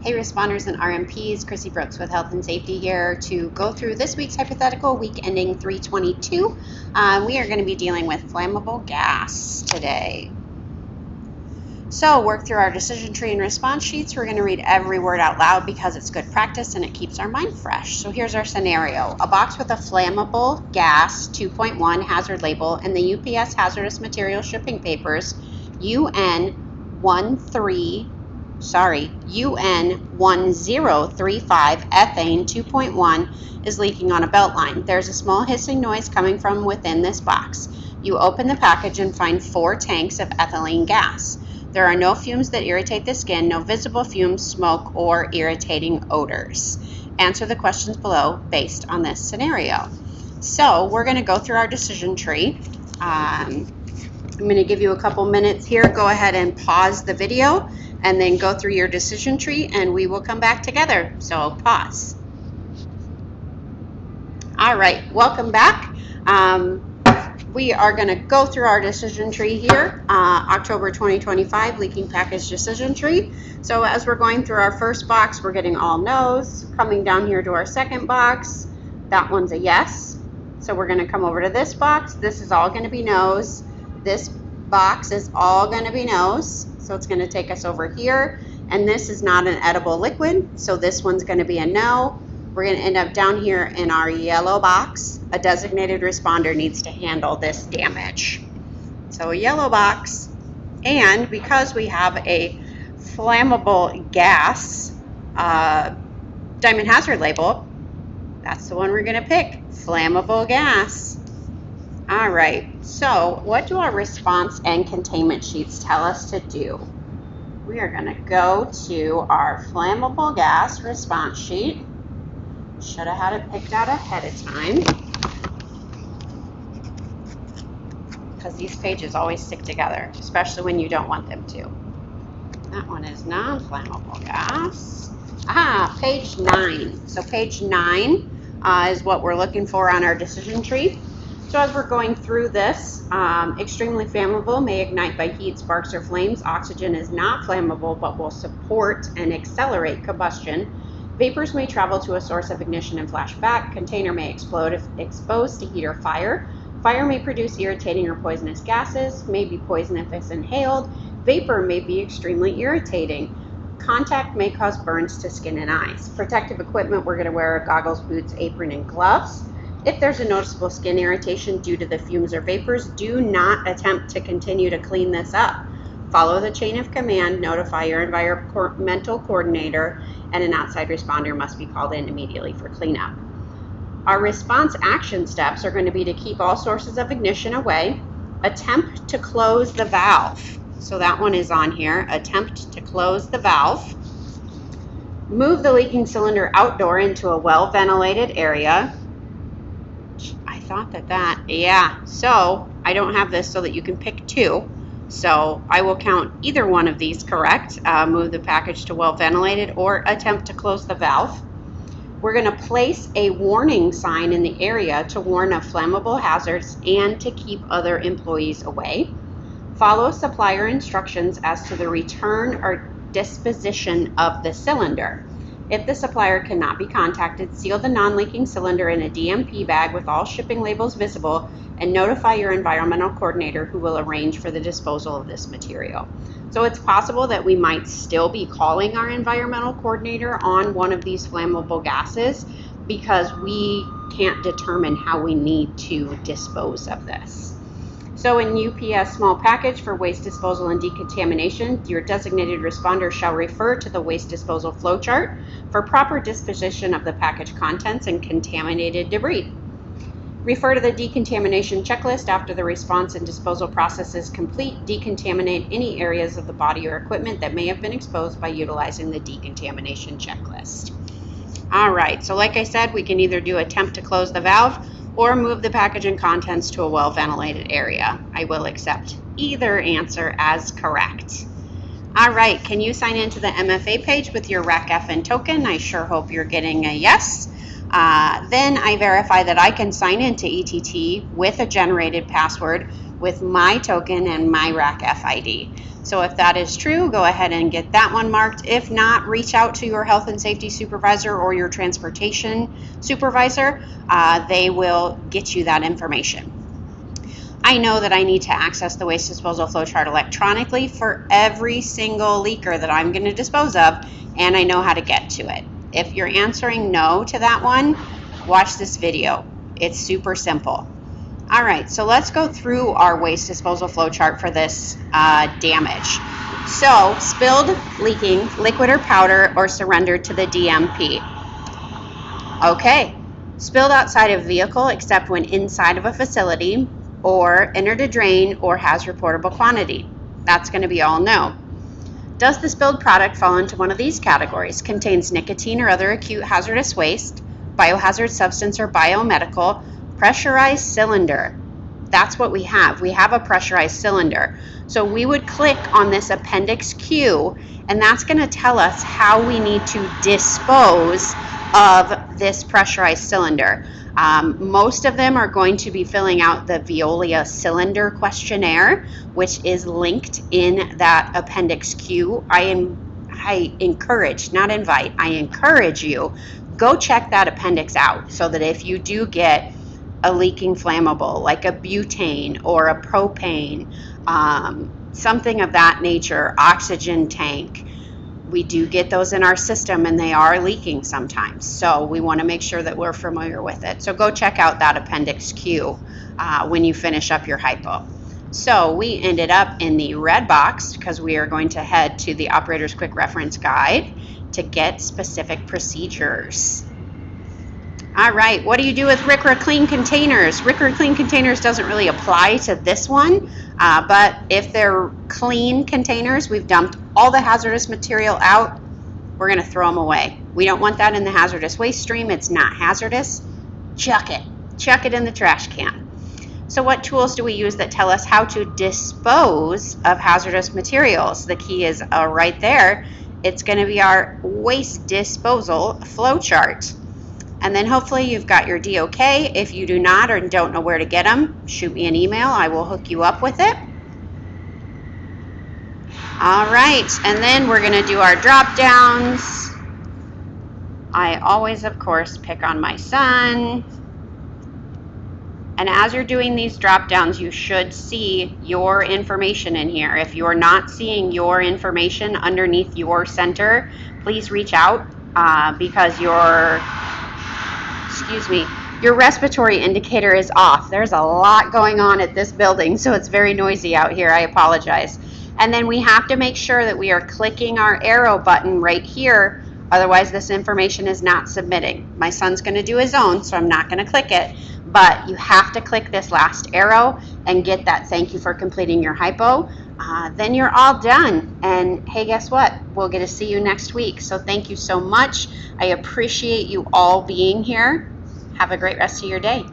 Hey responders and RMPs, Chrissy Brooks with Health and Safety here to go through this week's hypothetical, week ending 3/22. We are going to be dealing with flammable gas today. So work through our decision tree and response sheets. We're going to read every word out loud because it's good practice and it keeps our mind fresh. So here's our scenario. A box with a flammable gas 2.1 hazard label and the UPS hazardous material shipping papers UN1035 ethane 2.1 is leaking on a belt line. There's a small hissing noise coming from within this box. You open the package and find 4 tanks of ethylene gas. There are no fumes that irritate the skin, no visible fumes, smoke, or irritating odors. Answer the questions below based on this scenario. So we're going to go through our decision tree. I'm going to give you a couple minutes here. Go ahead and pause the video and then go through your decision tree and we will come back together. So pause. All right, welcome back. We are going to go through our decision tree here, October 2025 leaking package decision tree. So as we're going through our first box, we're getting all no's. Coming down here to our second box, that one's a yes. So we're going to come over to this box. This is all going to be no's. This box is all going to be no's. So it's going to take us over here. And this is not an edible liquid, so this one's going to be a no. We're going to end up down here in our yellow box. A designated responder needs to handle this damage. So a yellow box, and because we have a flammable gas diamond hazard label, that's the one we're going to pick, flammable gas. All right, so what do our response and containment sheets tell us to do? We are going to go to our flammable gas response sheet. Should have had it picked out ahead of time, because these pages always stick together, especially when you don't want them to. That one is non-flammable gas. Page 9. So page 9 is what we're looking for on our decision tree. So as we're going through this, extremely flammable, may ignite by heat, sparks, or flames. Oxygen is not flammable but will support and accelerate combustion. Vapors may travel to a source of ignition and flash back. Container may explode if exposed to heat or fire. Fire may produce irritating or poisonous gases, may be poison if it's inhaled. Vapor may be extremely irritating. Contact may cause burns to skin and eyes. Protective equipment, we're going to wear goggles, boots, apron, and gloves. If there's a noticeable skin irritation due to the fumes or vapors, do not attempt to continue to clean this up. Follow the chain of command, notify your environmental coordinator, and an outside responder must be called in immediately for cleanup. Our response action steps are going to be to keep all sources of ignition away, attempt to close the valve. So that one is on here, attempt to close the valve. Move the leaking cylinder outdoor into a well-ventilated area. I thought so I don't have this so that you can pick 2. So I will count either one of these correct. Move the package to well ventilated or attempt to close the valve. We're going to place a warning sign in the area to warn of flammable hazards and to keep other employees away. Follow supplier instructions as to the return or disposition of the cylinder. If the supplier cannot be contacted, seal the non-leaking cylinder in a DMP bag with all shipping labels visible and notify your environmental coordinator who will arrange for the disposal of this material. So it's possible that we might still be calling our environmental coordinator on one of these flammable gases because we can't determine how we need to dispose of this. So in UPS small package for waste disposal and decontamination, your designated responder shall refer to the waste disposal flow chart for proper disposition of the package contents and contaminated debris. Refer to the decontamination checklist after the response and disposal process is complete. Decontaminate any areas of the body or equipment that may have been exposed by utilizing the decontamination checklist. All right, so like I said, we can either do attempt to close the valve or move the package and contents to a well-ventilated area. I will accept either answer as correct. All right, can you sign into the MFA page with your REC-FN token? I sure hope you're getting a yes. Then I verify that I can sign into ETT with a generated password with my token and my rack FID. So if that is true, go ahead and get that one marked. If not, reach out to your health and safety supervisor or your transportation supervisor. They will get you that information. I know that I need to access the waste disposal flowchart electronically for every single leaker that I'm going to dispose of, and I know how to get to it. If you're answering no to that one, watch this video. It's super simple. All right, so let's go through our waste disposal flowchart for this damage. So, spilled, leaking, liquid or powder, or surrendered to the DMP. Okay, spilled outside of vehicle except when inside of a facility, or entered a drain, or has reportable quantity. That's going to be all no. Does the spilled product fall into one of these categories? Contains nicotine or other acute hazardous waste, biohazard substance or biomedical, pressurized cylinder. That's what we have. We have a pressurized cylinder. So we would click on this Appendix Q, and that's going to tell us how we need to dispose of this pressurized cylinder. Most of them are going to be filling out the Veolia cylinder questionnaire, which is linked in that Appendix Q. I encourage, not invite, I encourage you, go check that appendix out so that if you do get a leaking flammable like a butane or a propane, something of that nature, oxygen tank, we do get those in our system and they are leaking sometimes. So we want to make sure that we're familiar with it. So go check out that Appendix Q when you finish up your hypo. So we ended up in the red box because we are going to head to the Operator's Quick Reference Guide to get specific procedures. All right, what do you do with RCRA clean containers? RCRA clean containers doesn't really apply to this one, but if they're clean containers, we've dumped all the hazardous material out, we're gonna throw them away. We don't want that in the hazardous waste stream. It's not hazardous. Chuck it in the trash can. So what tools do we use that tell us how to dispose of hazardous materials? The key is right there. It's gonna be our waste disposal flow chart. And then hopefully you've got your DOK. If you do not or don't know where to get them, shoot me an email. I will hook you up with it. All right, and then we're going to do our drop downs. I always, of course, pick on my son. And as you're doing these drop downs, you should see your information in here. If you're not seeing your information underneath your center, please reach out because your respiratory indicator is off. There's a lot going on at this building, so it's very noisy out here. I apologize. And then we have to make sure that we are clicking our arrow button right here. Otherwise, this information is not submitting. My son's going to do his own, so I'm not going to click it. But you have to click this last arrow and get that thank you for completing your hypo. Then you're all done. And hey, guess what? We'll get to see you next week. So thank you so much. I appreciate you all being here. Have a great rest of your day.